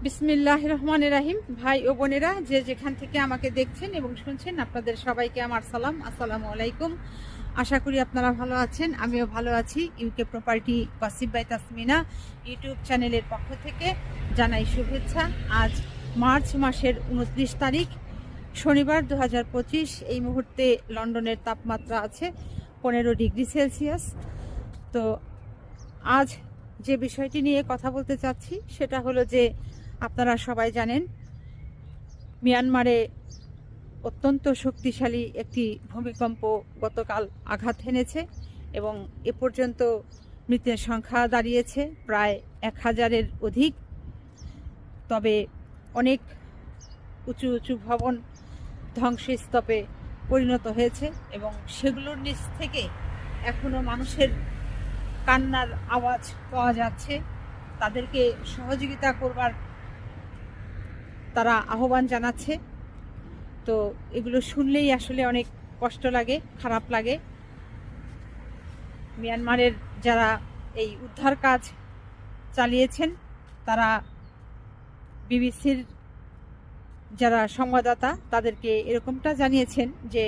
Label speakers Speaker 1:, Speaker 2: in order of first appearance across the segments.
Speaker 1: বিসমিল্লাহির রহমানির রহিম। ভাই ও বোনেরা, যে যেখান থেকে আমাকে দেখছেন এবং শুনছেন, আপনাদের সবাইকে আমার সালাম, আসসালামু আলাইকুম। আশা করি আপনারা ভালো আছেন, আমিও ভালো আছি। UK property gossip by Tasmina YouTube চ্যানেলের পক্ষ থেকে জানাই শুভেচ্ছা। আজ মার্চ মাসের 29 তারিখ, শনিবার 2025। এই মুহূর্তে লন্ডনের তাপমাত্রা আছে 15 ডিগ্রি সেলসিয়াস। তো আজ যে বিষয়টি নিয়ে কথা বলতে চাচ্ছি সেটা হলো যে, আপনারা সবাই জানেন মিয়ানমারে অত্যন্ত শক্তিশালী একটি ভূমিকম্প গতকাল আঘাত হেনেছে এবং এ পর্যন্ত মৃতের সংখ্যা দাঁড়িয়েছে প্রায় 1000-এর অধিক। তবে অনেক উঁচু উঁচু ভবন ধ্বংসস্তূপে পরিণত হয়েছে এবং সেগুলোর নিচ থেকে এখনো মানুষের কান্নার আওয়াজ পাওয়া যাচ্ছে। তাদেরকে সহযোগিতা করবার তারা আহ্বান জানাচ্ছে। তো এগুলো শুনলেই আসলে অনেক কষ্ট লাগে, খারাপ লাগে। মিয়ানমারের যারা এই উদ্ধার কাজ চালিয়েছেন, তারা বিবিসির যারা সংবাদদাতা তাদেরকে এরকমটা জানিয়েছেন যে,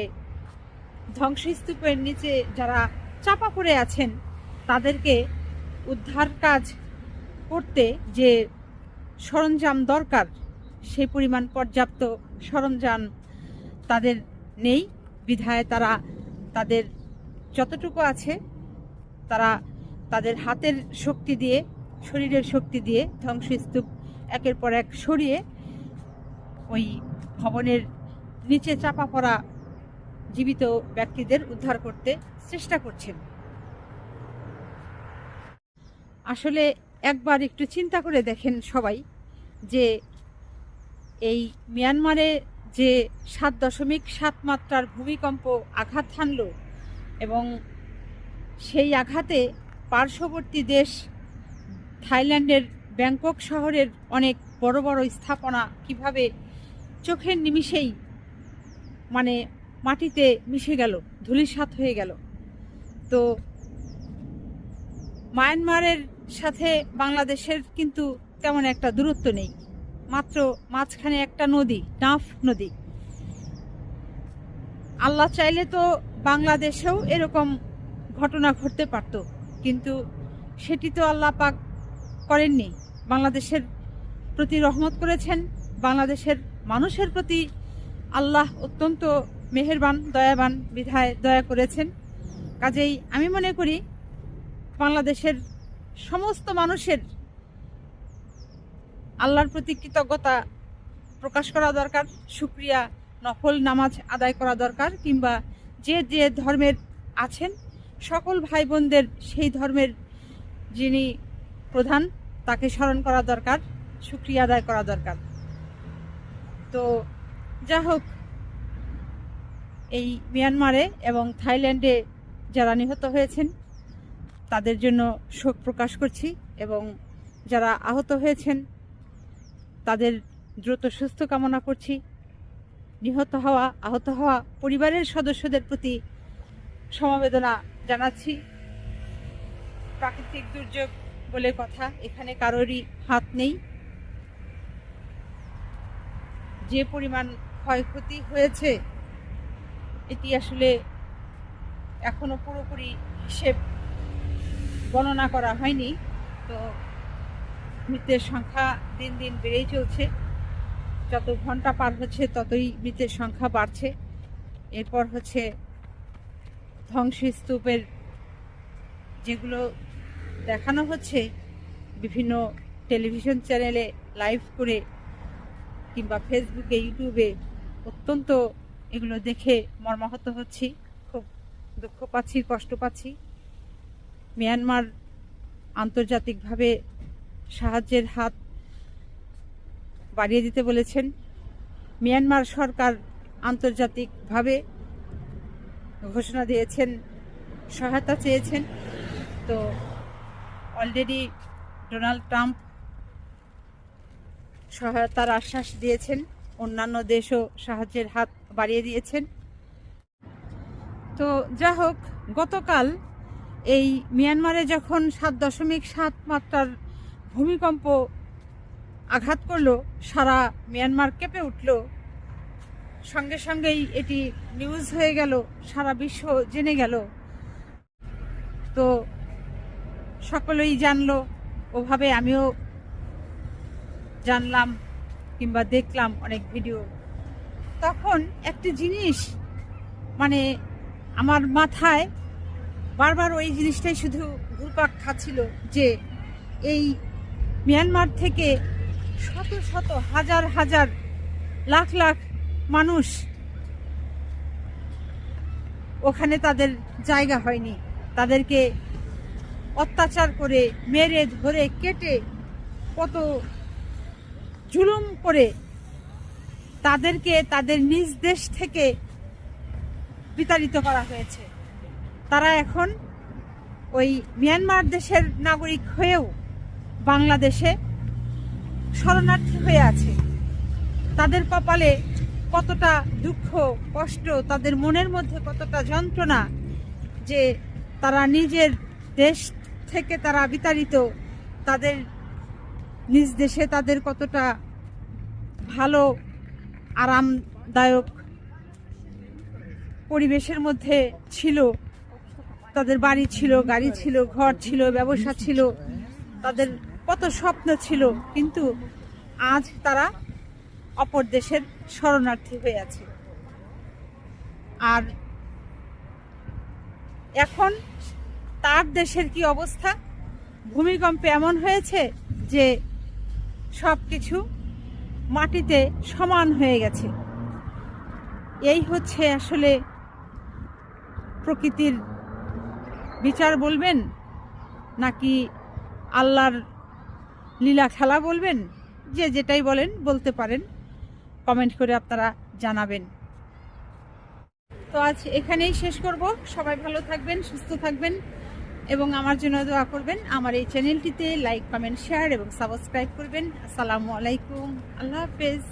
Speaker 1: ধ্বংসস্তূপের নিচে যারা চাপা পড়ে আছেন তাদেরকে উদ্ধার কাজ করতে যে সরঞ্জাম দরকার, সেই পরিমাণ পর্যাপ্ত সরঞ্জাম তাদের নেই। বিধায় তারা তাদের যতটুকু আছে তারা তাদের হাতের শক্তি দিয়ে, শরীরের শক্তি দিয়ে ধ্বংসস্তূপ একের পর এক সরিয়ে ওই ভবনের নিচে চাপা পড়া জীবিত ব্যক্তিদের উদ্ধার করতে চেষ্টা করছেন। আসলে একবার একটু চিন্তা করে দেখেন সবাই, যে এই মিয়ানমারে যে 7.7 মাত্রার ভূমিকম্প আঘাত হানল এবং সেই আঘাতে পার্শ্ববর্তী দেশ থাইল্যান্ডের ব্যাংকক শহরের অনেক বড় বড় স্থাপনা কিভাবে চোখের নিমিষেই মাটিতে মিশে গেল, ধূলিসাৎ হয়ে গেল। তো মায়ানমারের সাথে বাংলাদেশের কিন্তু তেমন একটা দূরত্ব নেই, মাত্র মাঝখানে একটা নদী, নাফ নদী। আল্লাহ চাইলে তো বাংলাদেশেও এরকম ঘটনা ঘটতে পারত, কিন্তু সেটি তো আল্লাহ পাক করেননি। বাংলাদেশের প্রতি রহমত করেছেন, বাংলাদেশের মানুষের প্রতি আল্লাহ অত্যন্ত মেহেরবান, দয়াবান, বিধায় দয়া করেছেন। কাজেই আমি মনে করি বাংলাদেশের সমস্ত মানুষের আল্লাহর প্রতি কৃতজ্ঞতা প্রকাশ করা দরকার, শুকরিয়া, নফল নামাজ আদায় করা দরকার, কিংবা যে যে ধর্মের আছেন সকল ভাই বোনদের সেই ধর্মের যিনি প্রধান তাকে স্মরণ করা দরকার, শুকরিয়া আদায় করা দরকার। তো যা হোক, এই মিয়ানমারে এবং থাইল্যান্ডে যারা নিহত হয়েছেন তাদের জন্য শোক প্রকাশ করছি এবং যারা আহত হয়েছেন তাদের দ্রুত সুস্থ কামনা করছি। নিহত হওয়া, আহত হওয়া পরিবারের সদস্যদের প্রতি সমবেদনা জানাচ্ছি। প্রাকৃতিক দুর্যোগ বলে কথা, এখানে কারোরই হাত নেই। যে পরিমাণ ক্ষয়ক্ষতি হয়েছে এটি আসলে এখনো পুরোপুরি হিসেব গণনা করা হয়নি। তো মৃতের সংখ্যা দিন দিন বেড়েই চলছে, যত ঘন্টা পার হচ্ছে ততই মৃতের সংখ্যা বাড়ছে। এরপর হচ্ছে ধ্বংসস্তূপের যেগুলো দেখানো হচ্ছে বিভিন্ন টেলিভিশন চ্যানেলে লাইভ করে কিংবা ফেসবুকে, ইউটিউবে, অত্যন্ত এগুলো দেখে মর্মাহত হচ্ছি, খুব দুঃখ পাচ্ছি, কষ্ট পাচ্ছি। মিয়ানমার আন্তর্জাতিকভাবে সাহায্যের হাত বাড়িয়ে দিতে বলেছেন। মিয়ানমার সরকার আন্তর্জাতিকভাবে ঘোষণা দিয়েছেন, সহায়তা চেয়েছেন। তো অলরেডি ডোনাল্ড ট্রাম্প সহায়তার আশ্বাস দিয়েছেন, অন্যান্য দেশও সাহায্যের হাত বাড়িয়ে দিয়েছেন। তো যা হোক, গতকাল এই মিয়ানমারে যখন 7.7 মাত্রার ভূমিকম্প আঘাত করলো, সারা মিয়ানমার কেঁপে উঠল, সঙ্গে সঙ্গেই এটি নিউজ হয়ে গেল, সারা বিশ্ব জেনে গেল। তো সকলেই জানলো, ওভাবে আমিও জানলাম কিংবা দেখলাম অনেক ভিডিও। তখন একটি জিনিস মানে আমার মাথায় বারবার ওই জিনিসটাই শুধু ঘুরপাক খাচ্ছিল যে এই মিয়ানমার থেকে শত শত হাজার হাজার লাখ লাখ মানুষ ওখানে তাদের জায়গা হয়নি, তাদেরকে অত্যাচার করে মেরে ধরে কেটে কত জুলুম করে তাদেরকে তাদের নিজ দেশ থেকে বিতাড়িত করা হয়েছে। তারা এখন ওই মিয়ানমার দেশের নাগরিক হয়েও বাংলাদেশে শরণার্থী হয়ে আছে। তাদের কপালে কতটা দুঃখ কষ্ট, তাদের মনের মধ্যে কতটা যন্ত্রণা যে তারা নিজের দেশ থেকে তারা বিতাড়িত, তাদের নিজ দেশে তাদের কতটা ভালো আরামদায়ক পরিবেশের মধ্যে ছিল, তাদের বাড়ি ছিল, গাড়ি ছিল, ঘর ছিল, ব্যবসা ছিল, তাদের কত স্বপ্ন ছিল, কিন্তু আজ তারা অপর দেশের শরণার্থী হয়ে আছে। আর এখন তার দেশের কি অবস্থা? ভূমিকম্পে এমন হয়েছে যে সব কিছু মাটিতে সমান হয়ে গেছে। এই হচ্ছে আসলে প্রকৃতির বিচার বলবেন নাকি আল্লাহর লীলা খেলা বলবেন? যে যেটাই বলেন বলতে পারেন, কমেন্ট করে আপনারা জানাবেন। তো আজ এখানেই শেষ করব। সবাই ভালো থাকবেন, সুস্থ থাকবেন এবং আমার জন্য দোয়া করবেন। আমার এই চ্যানেলটিতে লাইক, কমেন্ট, শেয়ার এবং সাবস্ক্রাইব করবেন। আসসালামু আলাইকুম, আল্লাহ হাফেজ।